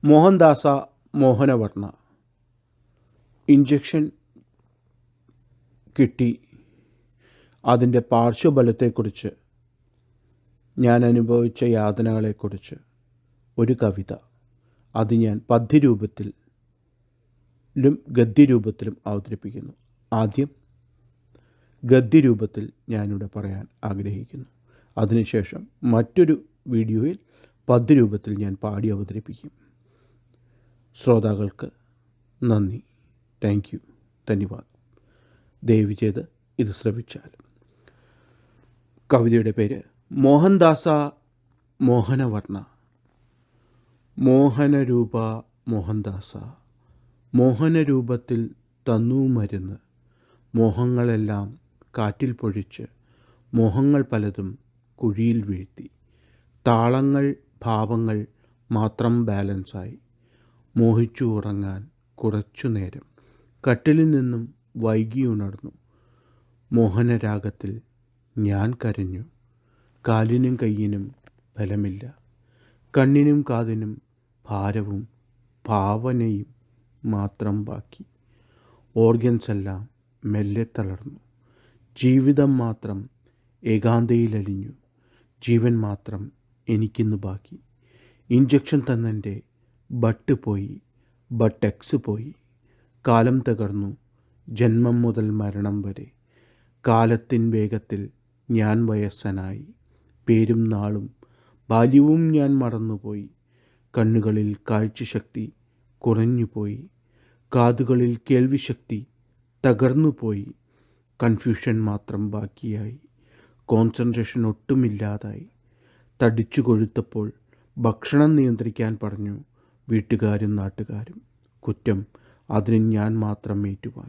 മോഹൻദാസ മോഹനവർണ്ണ. Injection കിട്ടി. അതിൻ്റെ പാർശ്വഫലത്തെക്കുറിച്ച്, ഞാൻ അനുഭവിച്ച യാതനകളെക്കുറിച്ച് ഒരു കവിത. അത് ഞാൻ പദ്യരൂപത്തിലും ഗദ്യരൂപത്തിലും അവതരിപ്പിക്കുന്നു. ആദ്യം ഗദ്യരൂപത്തിൽ ഞാനിവിടെ പറയാൻ ആഗ്രഹിക്കുന്നു. അതിനുശേഷം മറ്റൊരു വീഡിയോയിൽ പദ്യരൂപത്തിൽ ഞാൻ പാടി അവതരിപ്പിക്കും. ശ്രോതാക്കൾക്ക് നന്ദി. Thank you. ധന്യവാദം. ദയവ് ചെയ്ത് ഇത് ശ്രവിച്ചാൽ. കവിതയുടെ പേര് മോഹൻദാസ മോഹനവർണ്ണ. മോഹനരൂപ മോഹൻദാസ, മോഹനരൂപത്തിൽ തന്നൂ മരുന്ന്. മോഹങ്ങളെല്ലാം കാറ്റിൽ പൊഴിച്ച്, മോഹങ്ങൾ പലതും കുഴിയിൽ വീഴ്ത്തി. താളങ്ങൾ ഭാവങ്ങൾ മാത്രം ബാലൻസായി. മോഹിച്ചു ഉറങ്ങാൻ കുറച്ചു നേരം കട്ടിലിൽ നിന്നും വൈകിയുണർന്നു. മോഹനരാഗത്തിൽ ഞാൻ കരഞ്ഞു. കാലിനും കയ്യിനും ബലമില്ല, കണ്ണിനും കാതിനും ഭാരവും ഭാവനയും മാത്രം ബാക്കി. ഓർഗൻസെല്ലാം മെല്ലെ തളർന്നു. ജീവിതം മാത്രം ഏകാന്തയിലലിഞ്ഞു. ജീവൻ മാത്രം എനിക്കിന്ന് ബാക്കി. ഇഞ്ചക്ഷൻ തന്നെൻ്റെ ബട്ട് പോയി, ബട്ടെക്സ് പോയി. കാലം തകർന്നു, ജന്മം മുതൽ മരണം വരെ. കാലത്തിൻ വേഗത്തിൽ ഞാൻ വയസ്സനായി. പേരും നാളും ബാല്യവും ഞാൻ മറന്നുപോയി. കണ്ണുകളിൽ കാഴ്ചശക്തി കുറഞ്ഞുപോയി. കാതുകളിൽ കേൾവിശക്തി തകർന്നുപോയി. കൺഫ്യൂഷൻ മാത്രം ബാക്കിയായി. കോൺസെൻട്രേഷൻ ഒട്ടുമില്ലാതായി. തടിച്ചു കൊഴുത്തപ്പോൾ ഭക്ഷണം നിയന്ത്രിക്കാൻ പറഞ്ഞു വീട്ടുകാരും നാട്ടുകാരും. കുറ്റം അതിന് ഞാൻ മാത്രം ഏറ്റുവാങ്ങി.